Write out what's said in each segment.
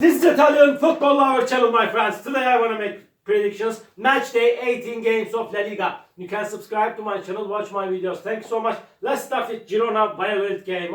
This is Italian football lover channel, my friends. Today I want to make predictions. Match day 18 games of La Liga. You can subscribe to my channel, watch my videos. Thanks so much. Let's start with Girona Valladolid game.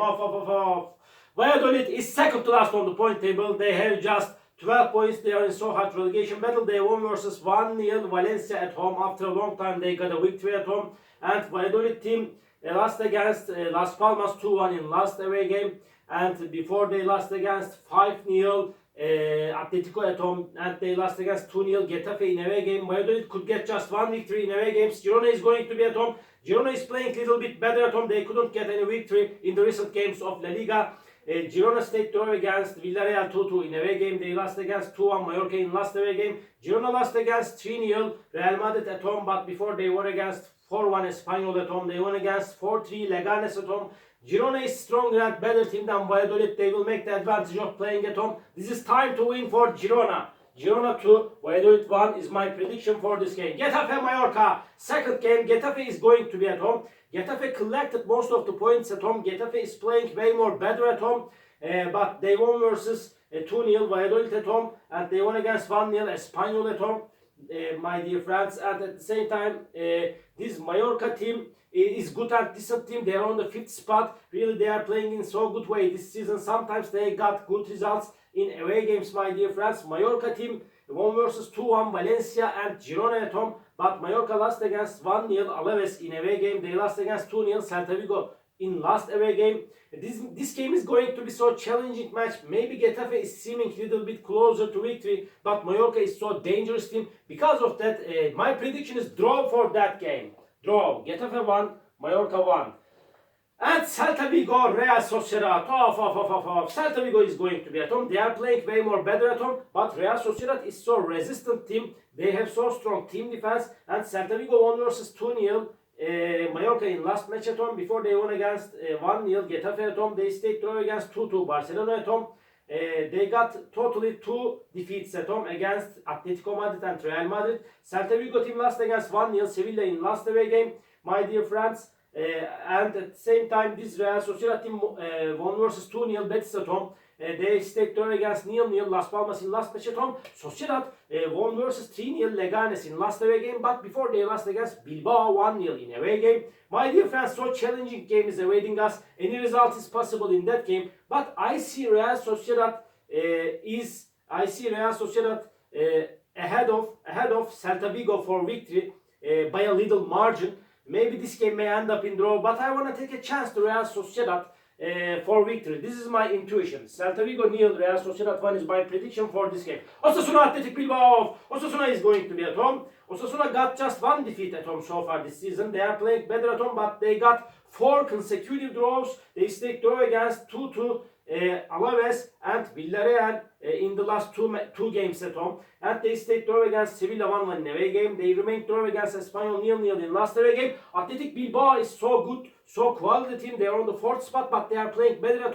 Valladolid is second to last on the point table. They have just 12 points. They are in so hard relegation battle. They won versus 1-0 Valencia at home. After a long time they got a victory at home. And Valladolid team lost against Las Palmas 2-1 in last away game. And before they lost against 5-0 Atletico at home, and they lost against 2-0 Getafe in away game. Valladolid could get just one victory in away games. Girona is going to be at home. Girona is playing a little bit better at home. They couldn't get any victory in the recent games of La Liga. Girona State draw against Villarreal 2-2 in away game. They lost against 2-1 Mallorca in last away game. Girona lost against 3-0 Real Madrid at home, but before they won against 4-1 Espanyol at home. They won against 4-3 Leganes at home. Girona is stronger and better team than Valladolid. They will make the advantage of playing at home. This is time to win for Girona. Girona 2, Valladolid 1 is my prediction for this game. Getafe Mallorca, second game. Getafe is going to be at home. Getafe collected most of the points at home. Getafe is playing way more better at home. But they won versus 2-0 Valladolid at home. And they won against 1-0 Espanyol at home. My dear friends, and at the same time, this Mallorca team is good and decent team. They are on the 5th spot. Really, they are playing in so good way this season. Sometimes they got good results in away games, my dear friends. Mallorca team won versus 2-1 Valencia and Girona at home. But Mallorca lost against 1-0 Alaves in away game. They lost against 2-0 Celta Vigo in last away game. This game is going to be so challenging match. Maybe Getafe is seeming a little bit closer to victory, but Mallorca is so dangerous team. Because of that, my prediction is draw for that game. Draw. Getafe 1, Mallorca 1. And Celta Vigo, Real Sociedad. Celta Vigo is going to be at home. They are playing way more better at home, but Real Sociedad is so resistant team. They have so strong team defense, and Celta Vigo won versus 2-0 Mallorca in last match at home. Before they won against 1-0 Getafe at home. They stayed draw against 2-2 Barcelona at home. They got totally 2 defeats at home against Atletico Madrid and Real Madrid. Celta Vigo team lost against 1-0 Sevilla in last away game, my dear friends. And at the same time, this Real Sociedad team won versus 2-0 Betis at home. They stayed draw against 0-0 Las Palmas in last match at home. Sociedad won versus 3-0 Leganes in last away game, but before they lost against Bilbao 1-0 in away game. My dear friends, so challenging game is awaiting us. Any result is possible in that game, but I see Real Sociedad ahead of Celta Vigo for victory by a little margin. Maybe this game may end up in draw, but I want to take a chance to Real Sociedad for victory. This is my intuition. Celta Vigo 0, Real Sociedad 1 is my prediction for this game. Osasuna Athletic Bilbao. Osasuna is going to be at home. Osasuna got just 1 defeat at home so far this season. They are playing better at home, but they got 4 consecutive draws. They stayed draw against 2-2 Alaves and Villarreal in the last two games at home, and they stayed draw against Sevilla 1-1 in away game. They remained draw against Espanyol 0-0 in last away game. Athletic Bilbao is so good, so quality team. They are on the 4th spot, but they are playing better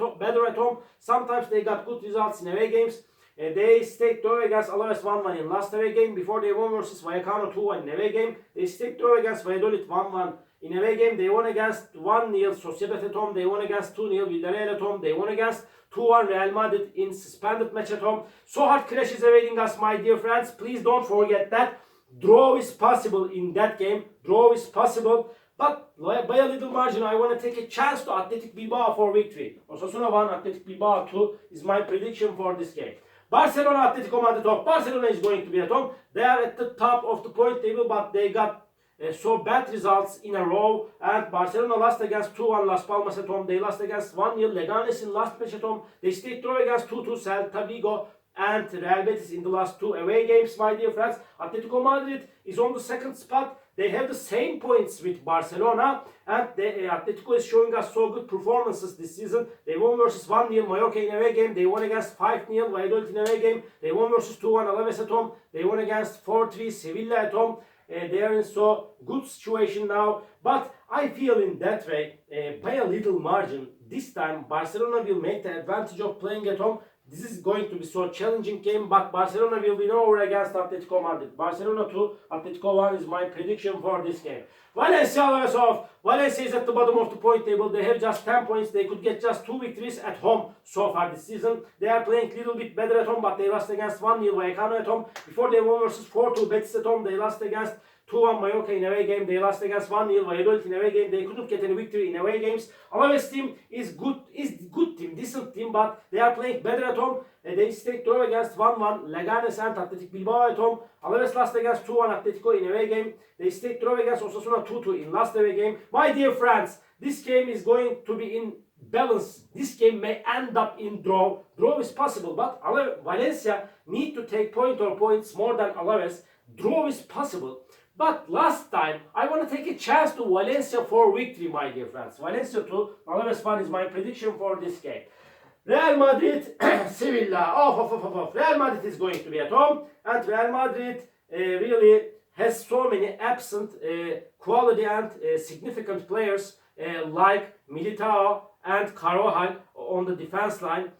at home. Sometimes they got good results in away games. They stayed draw against Alaves 1-1 in last away game. Before they won versus Vallecano 2-1 in away game. They stayed draw against Valladolid 1-1 in away game. They won against 1-0 Sociedad at home. They won against 2-0 Villarreal at home. They won against 2-1 Real Madrid in suspended match at home. So hard clash is awaiting us, my dear friends. Please don't forget that draw is possible in that game. Draw is possible. But by a little margin, I want to take a chance to Athletic Bilbao for victory. Osasuna 1, Athletic Bilbao 2 is my prediction for this game. Barcelona Atletico Madrid. Barcelona is going to be at home. They are at the top of the point table, but they got so bad results in a row, and Barcelona lost against 2-1 Las Palmas at home. They lost against 1-0 Leganes in last match at home. They stayed draw against 2-2 Celta Vigo and Real Betis in the last 2 away games, my dear friends. Atletico Madrid is on the 2nd spot. They have the same points with Barcelona, and Atletico is showing us so good performances this season. They won versus 1-0 Mallorca in away game. They won against 5-0 Valladolid in away game. They won versus 2-1 Alaves at home. They won against 4-3 Sevilla at home. They are in so good situation now, but I feel in that way by a little margin this time Barcelona will make the advantage of playing at home. This is going to be so challenging game, but Barcelona will win over against Atletico Madrid. Barcelona 2, Atletico 1 is my prediction for this game. Valencia Alaves off. Valencia is at the bottom of the point table. They have just 10 points. They could get just 2 victories at home so far this season. They are playing a little bit better at home, but they lost against 1-0 Vallecano at home. Before they won versus 4-2 Betis at home. They lost against 2-1 Mallorca in away game. They lost against 1-0 Valladolid in away game. They couldn't get any victory in away games. Alaves team is good team, decent team, but they are playing better at home. They stayed draw against 1-1 Leganes and Atletico Bilbao at home. Alaves lost against 2-1 Atletico in away game. They stayed draw against Osasuna 2-2 in last away game. My dear friends, this game is going to be in balance. This game may end up in draw. Draw is possible, but Valencia need to take point or points more than Alaves. Draw is possible. But last time, I want to take a chance to Valencia for victory, my dear friends. Valencia 2, Alaves 1 is my prediction for this game. Real Madrid, Sevilla. Real Madrid is going to be at home. And Real Madrid really has so many absent quality and significant players like Militao and Carvajal on the defense line.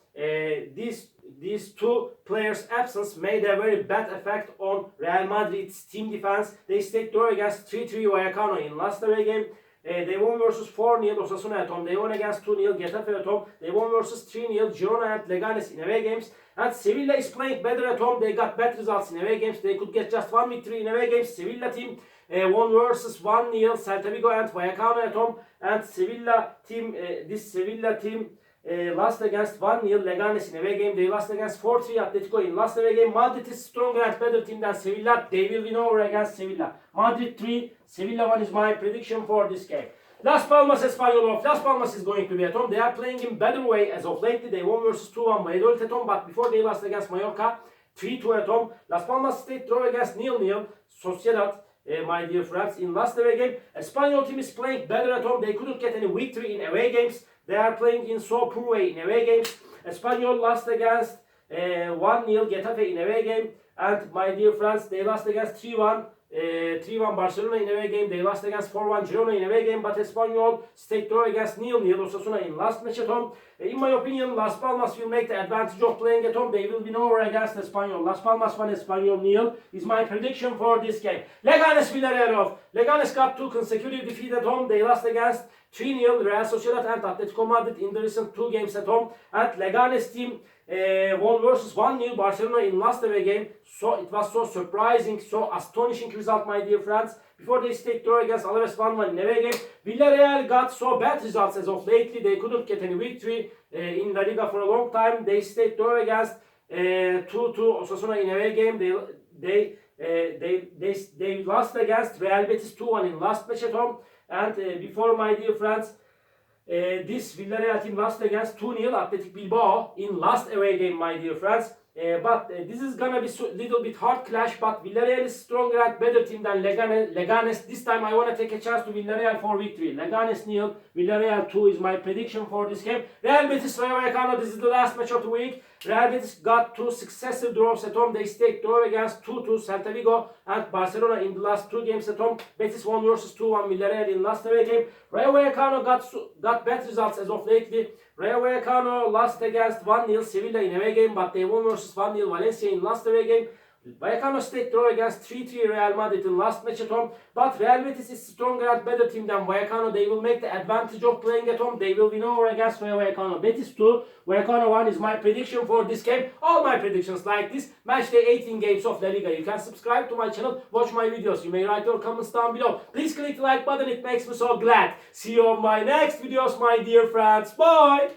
These two players' absence made a very bad effect on Real Madrid's team defense. They stayed draw against 3-3 Vallecano in last away game. They won versus 4-0 Osasuna at home. They won against 2-0 Getafe at home. They won versus 3-0 Girona and Leganes in away games. And Sevilla is playing better at home. They got better results in away games. They could get just 1 victory in away games. Sevilla team won versus 1-0 Celta Vigo and Vallecano at home. And this Sevilla team lost against 1-0 Leganes in away game. They lost against 4-3 Atletico in last away game. Madrid is stronger and better team than Sevilla. They will win over against Sevilla. Madrid 3, Sevilla 1 is my prediction for this game. Las Palmas Espanyol off. Las Palmas is going to be at home. They are playing in better way as of lately. They won versus 2-1 Valladolid at home, but before they lost against Mallorca 3-2 at home. Las Palmas stayed draw against 0-0 Sociedad. My dear friends, in last away game, Espanyol team is playing better at home. They couldn't get any victory in away games. They are playing in so poor way in away games. Espanyol lost against 1-0 Getafe in away game. And my dear friends, they lost against 3-1 Barcelona in away game. They lost against 4-1 Girona in away game. But Espanyol stayed draw against 0-0 Osasuna in last match at home. In my opinion, Las Palmas will make the advantage of playing at home. They will win over against Espanyol. Las Palmas 1, Espanyol 0 is my prediction for this game. Leganes Villarreal off. Leganes got 2 consecutive defeats at home. They lost against 3-0 Real Sociedad and Atletico Madrid in the recent 2 games at home. And Leganes team won versus 1-0 Barcelona in last away game. So it was so surprising, so astonishing result, my dear friends. Before they stayed draw against Alaves 1-1 in away game. Villarreal got so bad results as of lately. They couldn't get any victory in La Liga for a long time. They stayed draw against 2-2 Osasuna in away game. They lost against Real Betis 2-1 in last match at home. And before, my dear friends, this Villarreal team lost against 2-0 Atletico Bilbao in last away game, my dear friends. But this is gonna be a little bit hard clash, but Villarreal is stronger and better team than Leganes. This time I want to take a chance to Villarreal for victory. Leganes 0, Villarreal 2 is my prediction for this game. Real Betis Rayo Vallecano, this is the last match of the week. Real Betis got 2 successive draws at home. They stayed draw against 2-2 Celta Vigo and Barcelona in the last 2 games at home. Betis won versus 2-1 Villarreal in last away game. Rayo Vallecano got bad results as of lately. Rayo Vallecano lost against 1-0 Sevilla in away game, but they won versus 1-0 Valencia in last away game. Vallecano stayed draw against 3-3 Real Madrid in last match at home. But Real Betis is stronger and better team than Vallecano. They will make the advantage of playing at home. They will win over against Rayo Vallecano. Betis 2, Vallecano 1 is my prediction for this game. All my predictions like this. Match day 18 games of La Liga. You can subscribe to my channel, watch my videos. You may write your comments down below. Please click the like button. It makes me so glad. See you on my next videos, my dear friends. Bye!